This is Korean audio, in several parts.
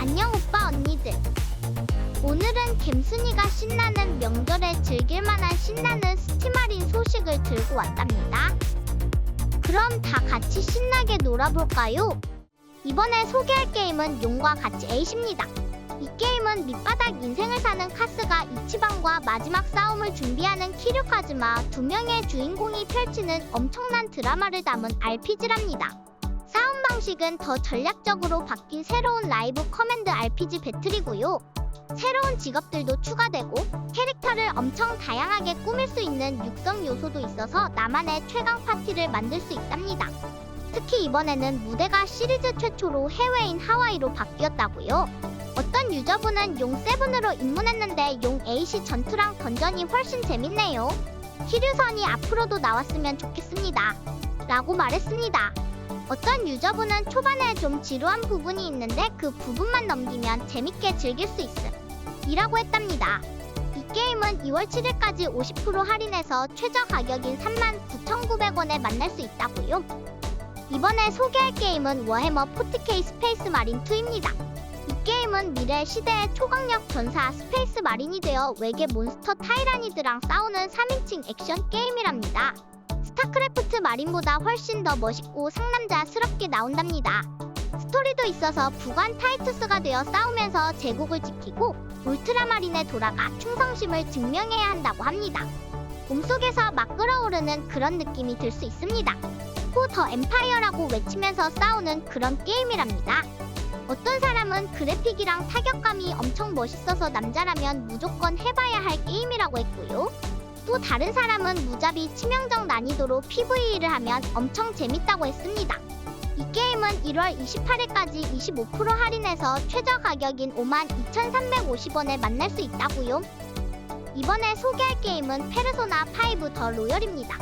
안녕 오빠 언니들. 오늘은 갬순이가 신나는 명절에 즐길만한 신나는 스티마린 소식을 들고 왔답니다. 그럼 다 같이 신나게 놀아볼까요? 이번에 소개할 게임은 용과 같이 에잇입니다. 이 게임은 밑바닥 인생을 사는 카스가 이치방과 마지막 싸움을 준비하는 키류카즈마 두 명의 주인공이 펼치는 엄청난 드라마를 담은 RPG랍니다. 싸움 방식은 더 전략적으로 바뀐 새로운 라이브 커맨드 RPG 배틀이고요. 새로운 직업들도 추가되고 캐릭터를 엄청 다양하게 꾸밀 수 있는 육성 요소도 있어서 나만의 최강 파티를 만들 수 있답니다. 특히 이번에는 무대가 시리즈 최초로 해외인 하와이로 바뀌었다고요. 어떤 유저분은 용 7으로 입문했는데 용 8이 전투랑 던전이 훨씬 재밌네요. 키류선이 앞으로도 나왔으면 좋겠습니다. 라고 말했습니다. 어떤 유저분은 초반에 좀 지루한 부분이 있는데 그 부분만 넘기면 재밌게 즐길 수 있음 이라고 했답니다. 이 게임은 2월 7일까지 50% 할인해서 최저 가격인 39,900원에 만날 수 있다고요. 이번에 소개할 게임은 워해머 40K 스페이스 마린 2입니다. 이 게임은 미래 시대의 초강력 전사 스페이스 마린이 되어 외계 몬스터 타이라니드랑 싸우는 3인칭 액션 게임이랍니다. 스타크래프트 마린보다 훨씬 더 멋있고 상남자스럽게 나온답니다. 스토리도 있어서 부관 타이투스가 되어 싸우면서 제국을 지키고 울트라마린에 돌아가 충성심을 증명해야 한다고 합니다. 몸속에서 막 끓어오르는 그런 느낌이 들 수 있습니다. 호 더 엠파이어라고 외치면서 싸우는 그런 게임이랍니다. 어떤 사람은 그래픽이랑 타격감이 엄청 멋있어서 남자라면 무조건 해봐야 할 게임이라고 했고요. 또 다른 사람은 무자비 치명적 난이도로 PVE를 하면 엄청 재밌다고 했습니다. 이 게임은 1월 28일까지 25% 할인해서 최저 가격인 52,350원에 만날 수 있다고요. 이번에 소개할 게임은 페르소나 5 더 로열입니다.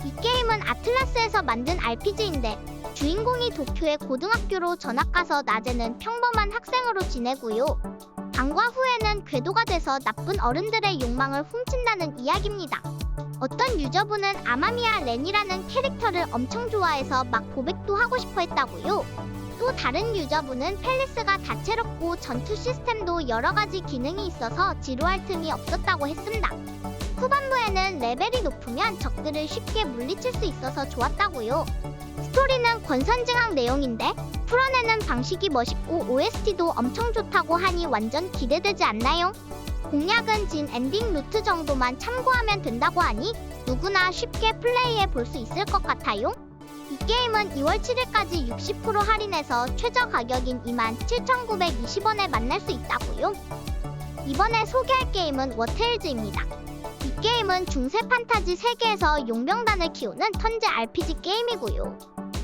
이 게임은 아틀라스에서 만든 RPG인데 주인공이 도쿄의 고등학교로 전학가서 낮에는 평범한 학생으로 지내고요. 방과 후에는 궤도가 돼서 나쁜 어른들의 욕망을 훔친다는 이야기입니다. 어떤 유저분은 아마미야 렌이라는 캐릭터를 엄청 좋아해서 막 고백도 하고 싶어 했다고요. 또 다른 유저분은 팰리스가 다채롭고 전투 시스템도 여러가지 기능이 있어서 지루할 틈이 없었다고 했습니다. 후반부에는 레벨이 높으면 적들을 쉽게 물리칠 수 있어서 좋았다고요. 스토리는 권선징악 내용인데 풀어내는 방식이 멋있고 OST도 엄청 좋다고 하니 완전 기대되지 않나요? 공략은 진 엔딩 루트 정도만 참고하면 된다고 하니 누구나 쉽게 플레이해 볼 수 있을 것 같아요. 이 게임은 2월 7일까지 60% 할인해서 최저 가격인 27,920원에 만날 수 있다고요. 이번에 소개할 게임은 워테일즈입니다. 이 게임은 중세 판타지 세계에서 용병단을 키우는 턴제 RPG 게임이고요.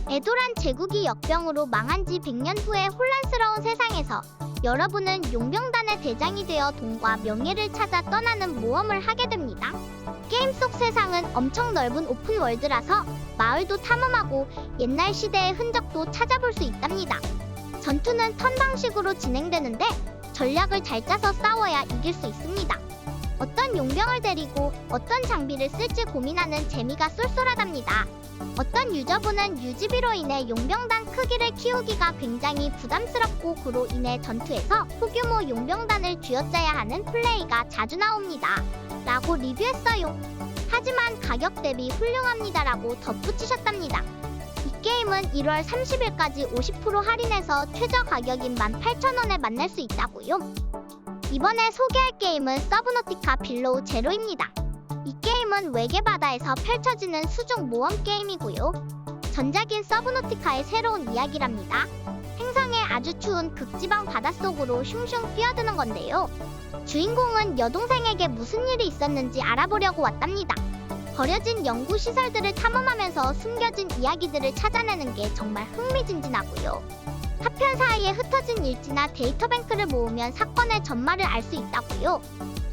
에도란 제국이 역병으로 망한 지 100년 후의 혼란스러운 세상에서 여러분은 용병단의 대장이 되어 돈과 명예를 찾아 떠나는 모험을 하게 됩니다. 게임 속 세상은 엄청 넓은 오픈월드라서 마을도 탐험하고 옛날 시대의 흔적도 찾아볼 수 있답니다. 전투는 턴 방식으로 진행되는데 전략을 잘 짜서 싸워야 이길 수 있습니다. 어떤 용병을 데리고 어떤 장비를 쓸지 고민하는 재미가 쏠쏠하답니다. 어떤 유저분은 유지비로 인해 용병단 크기를 키우기가 굉장히 부담스럽고 그로 인해 전투에서 소규모 용병단을 쥐어짜야 하는 플레이가 자주 나옵니다. 라고 리뷰했어요. 하지만 가격 대비 훌륭합니다 라고 덧붙이셨답니다. 이 게임은 1월 30일까지 50% 할인해서 최저 가격인 18,000원에 만날 수 있다고요. 이번에 소개할 게임은 서브노티카 빌로우 제로입니다. 이 게임은 외계 바다에서 펼쳐지는 수중 모험 게임이고요. 전작인 서브노티카의 새로운 이야기랍니다. 행성의 아주 추운 극지방 바닷속으로 슝슝 뛰어드는 건데요. 주인공은 여동생에게 무슨 일이 있었는지 알아보려고 왔답니다. 버려진 연구시설들을 탐험하면서 숨겨진 이야기들을 찾아내는 게 정말 흥미진진하고요. 파편 사이에 흩어진 일지나 데이터뱅크를 모으면 사건의 전말을 알 수 있다고요.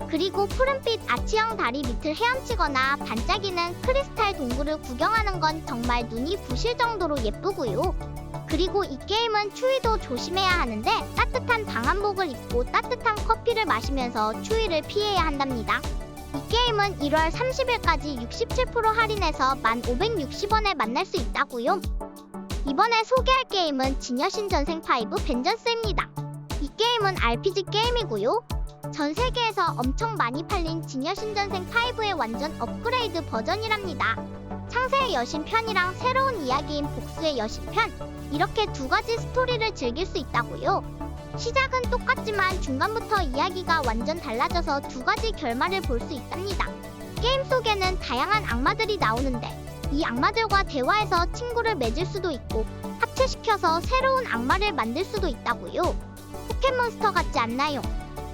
그리고 푸른빛 아치형 다리 밑을 헤엄치거나 반짝이는 크리스탈 동굴을 구경하는 건 정말 눈이 부실 정도로 예쁘고요. 그리고 이 게임은 추위도 조심해야 하는데 따뜻한 방한복을 입고 따뜻한 커피를 마시면서 추위를 피해야 한답니다. 이 게임은 1월 30일까지 67% 할인해서 1,560원에 만날 수 있다고요. 이번에 소개할 게임은 진여신 전생 5 벤전스입니다. 이 게임 게임은 RPG 게임이고요. 전 세계에서 엄청 많이 팔린 진여신전생 5의 완전 업그레이드 버전이랍니다. 창세의 여신편이랑 새로운 이야기인 복수의 여신편, 이렇게 두 가지 스토리를 즐길 수 있다고요. 시작은 똑같지만 중간부터 이야기가 완전 달라져서 두 가지 결말을 볼 수 있답니다. 게임 속에는 다양한 악마들이 나오는데 이 악마들과 대화해서 친구를 맺을 수도 있고 합체시켜서 새로운 악마를 만들 수도 있다고요. 포켓몬스터 같지 않나요?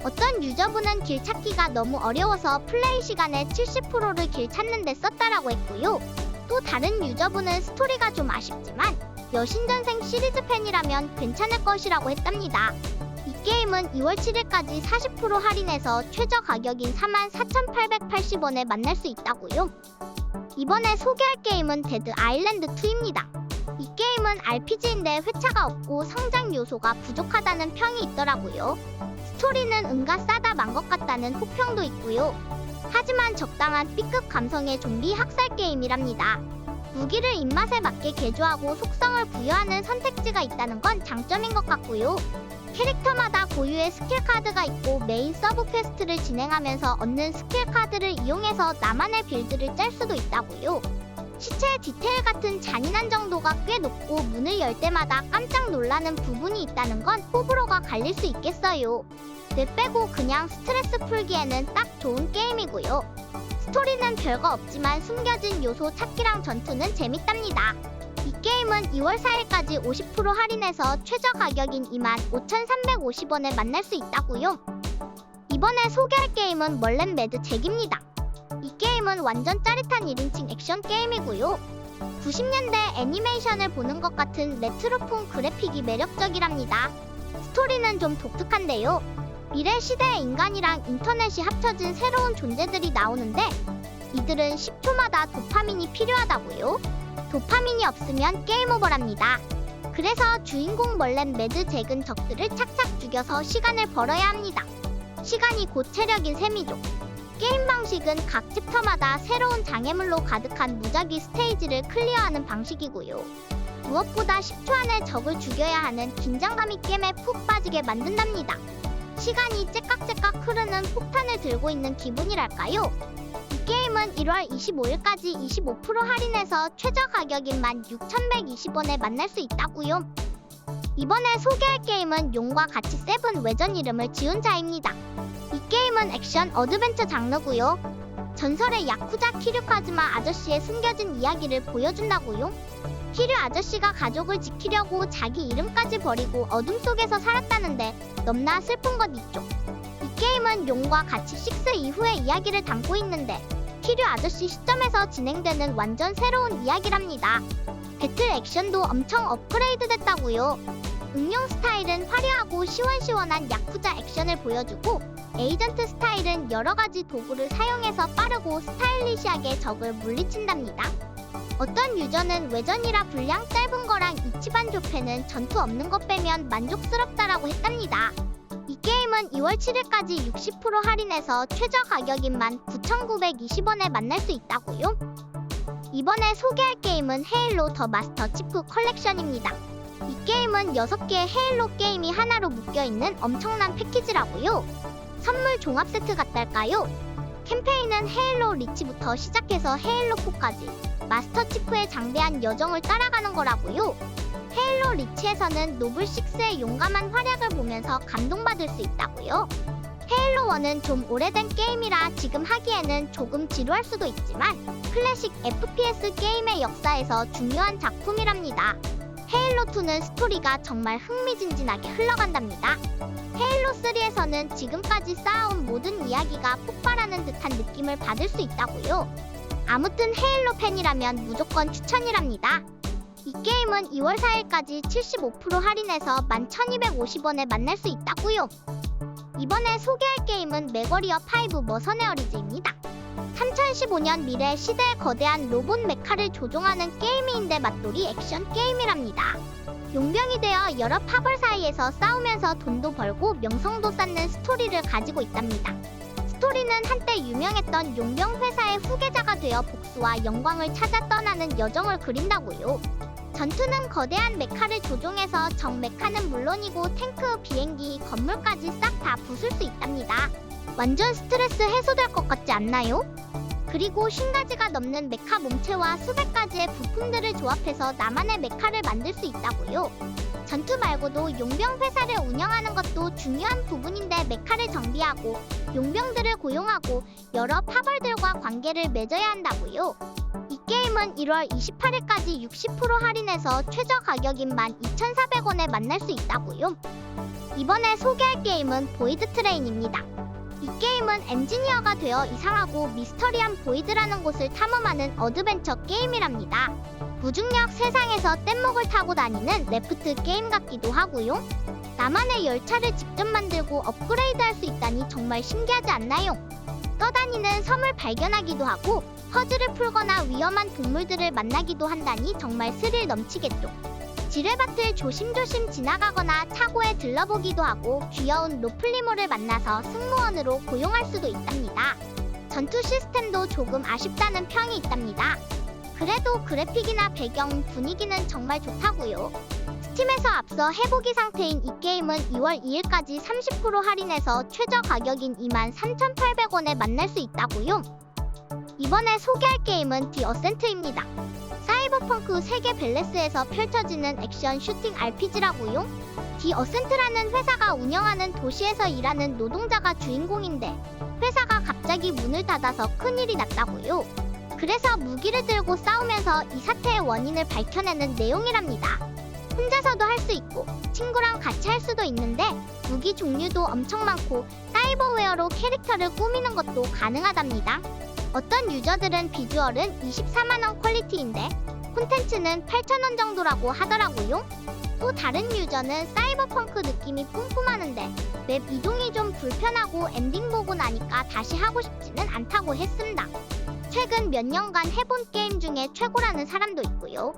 어떤 유저분은 길 찾기가 너무 어려워서 플레이 시간의 70%를 길 찾는 데 썼다라고 했고요. 또 다른 유저분은 스토리가 좀 아쉽지만 여신전생 시리즈 팬이라면 괜찮을 것이라고 했답니다. 이 게임은 2월 7일까지 40% 할인해서 최저 가격인 44,880원에 만날 수 있다고요. 이번에 소개할 게임은 데드 아일랜드 2입니다. 이 게임은 RPG인데 회차가 없고 성장 요소가 부족하다는 평이 있더라고요. 스토리는 은가 싸다 만 것 같다는 호평도 있고요. 하지만 적당한 B급 감성의 좀비 학살 게임이랍니다. 무기를 입맛에 맞게 개조하고 속성을 부여하는 선택지가 있다는 건 장점인 것 같고요. 캐릭터마다 고유의 스킬 카드가 있고 메인 서브 퀘스트를 진행하면서 얻는 스킬 카드를 이용해서 나만의 빌드를 짤 수도 있다고요. 시체의 디테일 같은 잔인한 정도가 꽤 높고 문을 열 때마다 깜짝 놀라는 부분이 있다는 건 호불호가 갈릴 수 있겠어요. 뇌 빼고 그냥 스트레스 풀기에는 딱 좋은 게임이고요. 스토리는 별거 없지만 숨겨진 요소 찾기랑 전투는 재밌답니다. 이 게임은 2월 4일까지 50% 할인해서 최저 가격인 25,350원에 만날 수 있다고요. 이번에 소개할 게임은 멀렌 매드 잭입니다. 이 게임은 완전 짜릿한 1인칭 액션 게임이고요. 90년대 애니메이션을 보는 것 같은 레트로풍 그래픽이 매력적이랍니다. 스토리는 좀 독특한데요. 미래 시대의 인간이랑 인터넷이 합쳐진 새로운 존재들이 나오는데 이들은 10초마다 도파민이 필요하다고요. 도파민이 없으면 게임 오버랍니다. 그래서 주인공 멀렌 매드 잭은 적들을 착착 죽여서 시간을 벌어야 합니다. 시간이 곧 체력인 셈이죠. 게임 방식은 각 챕터마다 새로운 장애물로 가득한 무작위 스테이지를 클리어하는 방식이고요. 무엇보다 10초 안에 적을 죽여야 하는 긴장감이 게임에 푹 빠지게 만든답니다. 시간이 째깍째깍 흐르는 폭탄을 들고 있는 기분이랄까요? 이 게임은 1월 25일까지 25% 할인해서 최저 가격인 16,120원에 만날 수 있다고요. 이번에 소개할 게임은 용과 같이 세븐 외전 이름을 지은 자입니다. 이 게임은 액션 어드벤처 장르고요. 전설의 야쿠자 키류카즈마 아저씨의 숨겨진 이야기를 보여준다고요. 키류 아저씨가 가족을 지키려고 자기 이름까지 버리고 어둠 속에서 살았다는데 넘나 슬픈 것 있죠. 이 게임은 용과 같이 6 이후의 이야기를 담고 있는데 키류 아저씨 시점에서 진행되는 완전 새로운 이야기랍니다. 배틀 액션도 엄청 업그레이드 됐다고요. 응용 스타일은 화려하고 시원시원한 야쿠자 액션을 보여주고 에이전트 스타일은 여러가지 도구를 사용해서 빠르고 스타일리시하게 적을 물리친답니다. 어떤 유저는 외전이라 분량 짧은 거랑 이치반 조패는 전투 없는 것 빼면 만족스럽다라고 했답니다. 이 게임은 2월 7일까지 60% 할인해서 최저 가격인 19,920원에 만날 수 있다고요. 이번에 소개할 게임은 헤일로 더 마스터 치프 컬렉션입니다. 이 게임은 6개의 헤일로 게임이 하나로 묶여있는 엄청난 패키지라고요. 선물 종합 세트 같달까요? 캠페인은 헤일로 리치부터 시작해서 헤일로 4까지 마스터 치프의 장대한 여정을 따라가는 거라고요. 헤일로 리치에서는 노블6의 용감한 활약을 보면서 감동받을 수 있다고요. 헤일로 1은 좀 오래된 게임이라 지금 하기에는 조금 지루할 수도 있지만 클래식 FPS 게임의 역사에서 중요한 작품이랍니다. 헤일로 2는 스토리가 정말 흥미진진하게 흘러간답니다. 헤일로 3에서는 지금까지 쌓아온 모든 이야기가 폭발하는 듯한 느낌을 받을 수 있다고요. 아무튼 헤일로 팬이라면 무조건 추천이랍니다. 이 게임은 2월 4일까지 75% 할인해서 11,250원에 만날 수 있다고요. 이번에 소개할 게임은 메거리어 5 머선의 어리즈입니다. 3015년 미래 시대의 거대한 로봇 메카를 조종하는 게임인데 맛돌이 액션 게임이랍니다. 용병이 되어 여러 파벌 사이에서 싸우면서 돈도 벌고 명성도 쌓는 스토리를 가지고 있답니다. 스토리는 한때 유명했던 용병 회사의 후계자가 되어 복수와 영광을 찾아 떠나는 여정을 그린다고요. 전투는 거대한 메카를 조종해서 적 메카는 물론이고 탱크, 비행기, 건물까지 싹 다 부술 수 있답니다. 완전 스트레스 해소될 것 같지 않나요? 그리고 50가지가 넘는 메카 몸체와 수백 가지의 부품들을 조합해서 나만의 메카를 만들 수 있다고요. 전투 말고도 용병 회사를 운영하는 것도 중요한 부분인데 메카를 정비하고 용병들을 고용하고 여러 파벌들과 관계를 맺어야 한다고요. 이 게임은 1월 28일까지 60% 할인해서 최저 가격인 12,400원에 만날 수 있다고요. 이번에 소개할 게임은 보이드 트레인입니다. 이 게임은 엔지니어가 되어 이상하고 미스터리한 보이드라는 곳을 탐험하는 어드벤처 게임이랍니다. 무중력 세상에서 뗏목을 타고 다니는 래프트 게임 같기도 하고요. 나만의 열차를 직접 만들고 업그레이드할 수 있다니 정말 신기하지 않나요? 떠다니는 섬을 발견하기도 하고 퍼즐을 풀거나 위험한 동물들을 만나기도 한다니 정말 스릴 넘치겠죠. 지뢰밭을 조심조심 지나가거나 차고에 들러보기도 하고 귀여운 로플리모를 만나서 승무원으로 고용할 수도 있답니다. 전투 시스템도 조금 아쉽다는 평이 있답니다. 그래도 그래픽이나 배경, 분위기는 정말 좋다고요. 스팀에서 앞서 해보기 상태인 이 게임은 2월 2일까지 30% 할인해서 최저 가격인 23,800원에 만날 수 있다고요. 이번에 소개할 게임은 디 어센트입니다. 사이버펑크 세계 밸레스에서 펼쳐지는 액션 슈팅 RPG라고요. 디 어센트라는 회사가 운영하는 도시에서 일하는 노동자가 주인공인데 회사가 갑자기 문을 닫아서 큰일이 났다고요. 그래서 무기를 들고 싸우면서 이 사태의 원인을 밝혀내는 내용이랍니다. 혼자서도 할 수 있고 친구랑 같이 할 수도 있는데 무기 종류도 엄청 많고 사이버웨어로 캐릭터를 꾸미는 것도 가능하답니다. 어떤 유저들은 비주얼은 24만원 퀄리티인데 콘텐츠는 8,000원 정도라고 하더라고요. 또 다른 유저는 사이버펑크 느낌이 뿜뿜하는데 맵 이동이 좀 불편하고 엔딩 보고 나니까 다시 하고 싶지는 않다고 했습니다. 최근 몇 년간 해본 게임 중에 최고라는 사람도 있고요.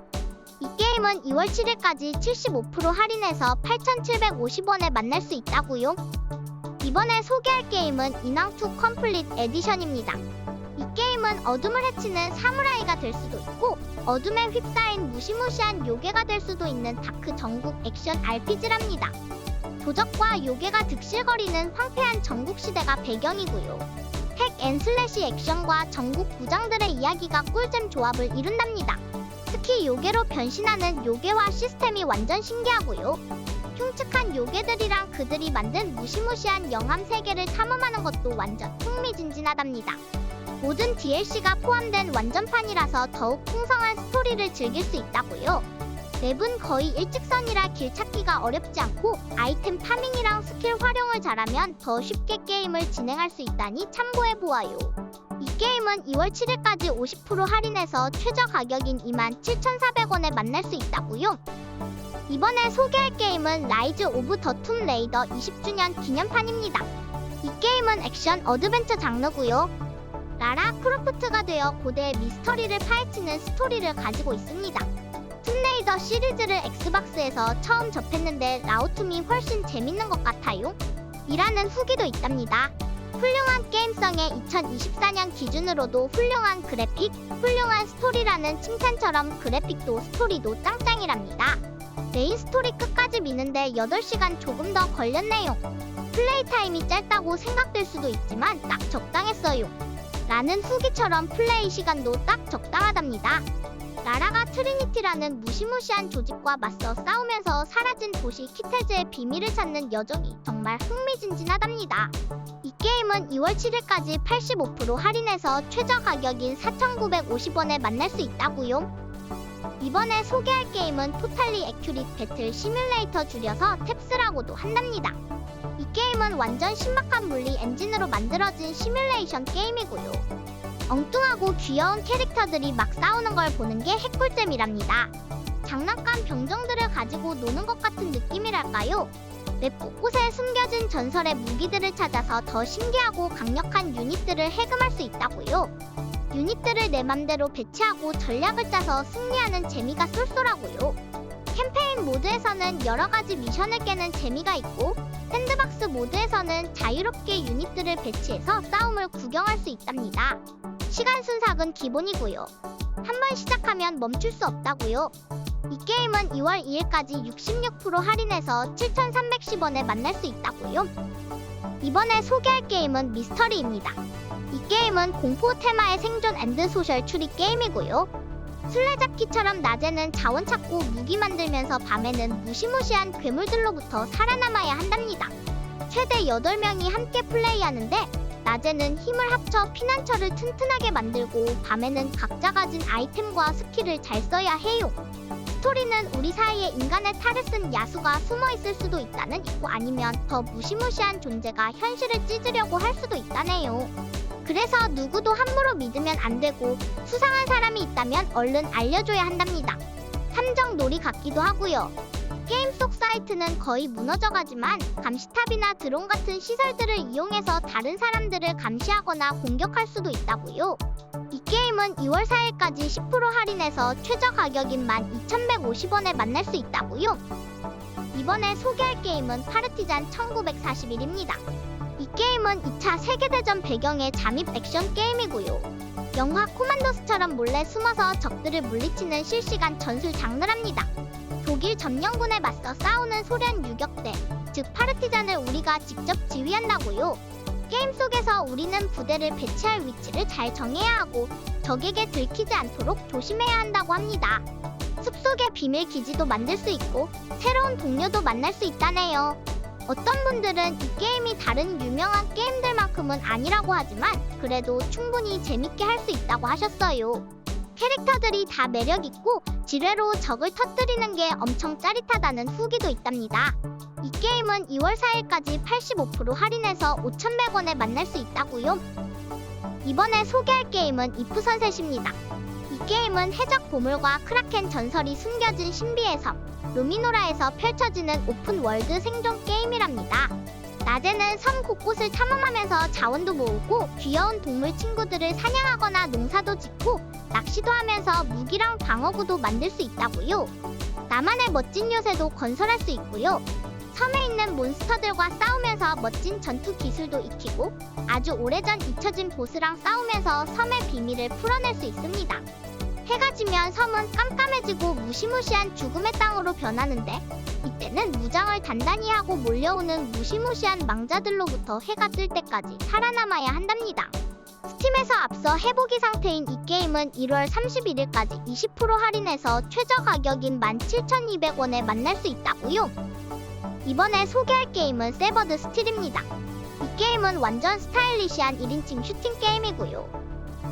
이 게임은 2월 7일까지 75% 할인해서 8,750원에 만날 수 있다고요. 이번에 소개할 게임은 인왕2 컴플릿 에디션입니다. 이 게임은 어둠을 헤치는 사무라이가 될 수도 있고 어둠에 휩싸인 무시무시한 요괴가 될 수도 있는 다크 전국 액션 RPG랍니다. 도적과 요괴가 득실거리는 황폐한 전국시대가 배경이고요. 핵앤슬래시 액션과 전국 부장들의 이야기가 꿀잼 조합을 이룬답니다. 특히 요괴로 변신하는 요괴화 시스템이 완전 신기하고요. 흉측한 요괴들이랑 그들이 만든 무시무시한 영암 세계를 탐험하는 것도 완전 흥미진진하답니다. 모든 DLC가 포함된 완전판이라서 더욱 풍성한 스토리를 즐길 수 있다고요. 맵은 거의 일직선이라 길 찾기가 어렵지 않고 아이템 파밍이랑 스킬 활용을 잘하면 더 쉽게 게임을 진행할 수 있다니 참고해보아요. 이 게임은 2월 7일까지 50% 할인해서 최저 가격인 27,400원에 만날 수 있다고요. 이번에 소개할 게임은 라이즈 오브 더 툼 레이더 20주년 기념판입니다. 이 게임은 액션 어드벤처 장르고요. 라라 크로프트가 되어 고대의 미스터리를 파헤치는 스토리를 가지고 있습니다. 툼레이더 시리즈를 엑스박스에서 처음 접했는데 라우툼이 훨씬 재밌는 것 같아요. 이라는 후기도 있답니다. 훌륭한 게임성에 2024년 기준으로도 훌륭한 그래픽, 훌륭한 스토리라는 칭찬처럼 그래픽도 스토리도 짱짱이랍니다. 메인 스토리 끝까지 미는데 8시간 조금 더 걸렸네요. 플레이 타임이 짧다고 생각될 수도 있지만 딱 적당했어요. 라는 후기처럼 플레이 시간도 딱 적당하답니다. 라라가 트리니티라는 무시무시한 조직과 맞서 싸우면서 사라진 도시 키테즈의 비밀을 찾는 여정이 정말 흥미진진하답니다. 이 게임은 2월 7일까지 85% 할인해서 최저 가격인 4,950원에 만날 수 있다고요. 이번에 소개할 게임은 토탈리 애큐릿 배틀 시뮬레이터 줄여서 탭스라고도 한답니다. 이 게임은 완전 신박한 물리 엔진으로 만들어진 시뮬레이션 게임이고요. 엉뚱하고 귀여운 캐릭터들이 막 싸우는 걸 보는 게 핵꿀잼이랍니다. 장난감 병정들을 가지고 노는 것 같은 느낌이랄까요? 맵 곳곳에 숨겨진 전설의 무기들을 찾아서 더 신기하고 강력한 유닛들을 해금할 수 있다고요. 유닛들을 내 맘대로 배치하고 전략을 짜서 승리하는 재미가 쏠쏠하고요. 캠페인 모드에서는 여러가지 미션을 깨는 재미가 있고 샌드박스 모드에서는 자유롭게 유닛들을 배치해서 싸움을 구경할 수 있답니다. 시간 순삭은 기본이고요. 한번 시작하면 멈출 수 없다고요. 이 게임은 2월 2일까지 66% 할인해서 7,310원에 만날 수 있다고요. 이번에 소개할 게임은 미스터리입니다. 이 게임은 공포 테마의 생존 앤드 소셜 추리 게임이고요. 술래잡기처럼 낮에는 자원 찾고 무기 만들면서 밤에는 무시무시한 괴물들로부터 살아남아야 한답니다. 최대 8명이 함께 플레이하는데 낮에는 힘을 합쳐 피난처를 튼튼하게 만들고 밤에는 각자 가진 아이템과 스킬을 잘 써야 해요. 스토리는 우리 사이에 인간의 탈을 쓴 야수가 숨어 있을 수도 있다는 있고 아니면 더 무시무시한 존재가 현실을 찢으려고 할 수도 있다네요. 그래서 누구도 함부로 믿으면 안 되고 수상한 사람이 있다면 얼른 알려줘야 한답니다. 탐정 놀이 같기도 하고요. 게임 속 사이트는 거의 무너져가지만 감시탑이나 드론 같은 시설들을 이용해서 다른 사람들을 감시하거나 공격할 수도 있다고요. 이 게임은 2월 4일까지 10% 할인해서 최저 가격인 12,150원에 만날 수 있다고요. 이번에 소개할 게임은 파르티잔 1941입니다. 이 게임은 2차 세계대전 배경의 잠입 액션 게임이고요. 영화 코만도스처럼 몰래 숨어서 적들을 물리치는 실시간 전술 장르랍니다. 독일 점령군에 맞서 싸우는 소련 유격대, 즉 파르티잔을 우리가 직접 지휘한다고요. 게임 속에서 우리는 부대를 배치할 위치를 잘 정해야 하고 적에게 들키지 않도록 조심해야 한다고 합니다. 숲속의 비밀 기지도 만들 수 있고 새로운 동료도 만날 수 있다네요. 어떤 분들은 이 게임이 다른 유명한 게임들만큼은 아니라고 하지만 그래도 충분히 재밌게 할 수 있다고 하셨어요. 캐릭터들이 다 매력있고 지뢰로 적을 터뜨리는 게 엄청 짜릿하다는 후기도 있답니다. 이 게임은 2월 4일까지 85% 할인해서 5,100원에 만날 수 있다고요. 이번에 소개할 게임은 이프 선셋입니다. 이 게임은 해적 보물과 크라켄 전설이 숨겨진 신비의 섬 루미노라에서 펼쳐지는 오픈월드 생존 게임이랍니다. 낮에는 섬 곳곳을 탐험하면서 자원도 모으고 귀여운 동물 친구들을 사냥하거나 농사도 짓고 낚시도 하면서 무기랑 방어구도 만들 수 있다고요. 나만의 멋진 요새도 건설할 수 있고요. 섬에 있는 몬스터들과 싸우면서 멋진 전투 기술도 익히고 아주 오래전 잊혀진 보스랑 싸우면서 섬의 비밀을 풀어낼 수 있습니다. 해가 지면 섬은 깜깜해지고 무시무시한 죽음의 땅으로 변하는데 이때는 무장을 단단히 하고 몰려오는 무시무시한 망자들로부터 해가 뜰 때까지 살아남아야 한답니다. 스팀에서 앞서 해보기 상태인 이 게임은 1월 31일까지 20% 할인해서 최저 가격인 17,200원에 만날 수 있다고요. 이번에 소개할 게임은 세버드 스틸입니다. 이 게임은 완전 스타일리시한 1인칭 슈팅 게임이고요.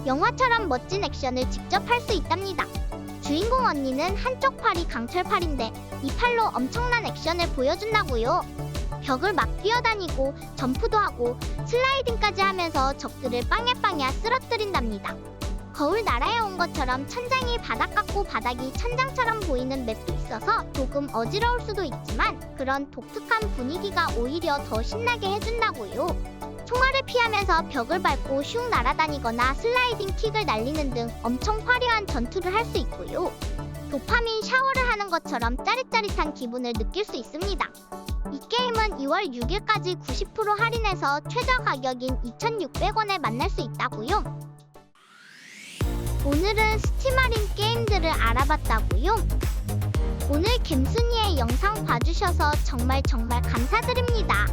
영화처럼 멋진 액션을 직접 할 수 있답니다. 주인공 언니는 한쪽 팔이 강철팔인데 이 팔로 엄청난 액션을 보여준다고요. 벽을 막 뛰어다니고 점프도 하고 슬라이딩까지 하면서 적들을 빵야빵야 쓰러뜨린답니다. 거울 나라에 온 것처럼 천장이 바닥 같고 바닥이 천장처럼 보이는 맵도 있어서 조금 어지러울 수도 있지만 그런 독특한 분위기가 오히려 더 신나게 해준다고요. 총알을 피하면서 벽을 밟고 슝 날아다니거나 슬라이딩 킥을 날리는 등 엄청 화려한 전투를 할 수 있고요. 도파민 샤워를 하는 것처럼 짜릿짜릿한 기분을 느낄 수 있습니다. 이 게임은 2월 6일까지 90% 할인해서 최저 가격인 2,600원에 만날 수 있다고요. 오늘은 스팀 할인 게임들을 알아봤다고요. 오늘 갬순이의 영상 봐주셔서 정말 감사드립니다.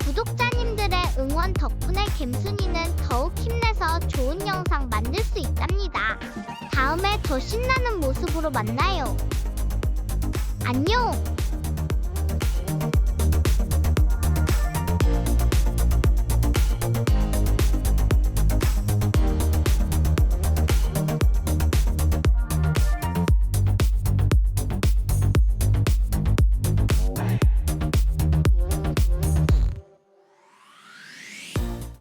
구독자님들의 응원 덕분에 갬순이는 더욱 힘내서 좋은 영상 만들 수 있답니다. 다음에 더 신나는 모습으로 만나요. 안녕!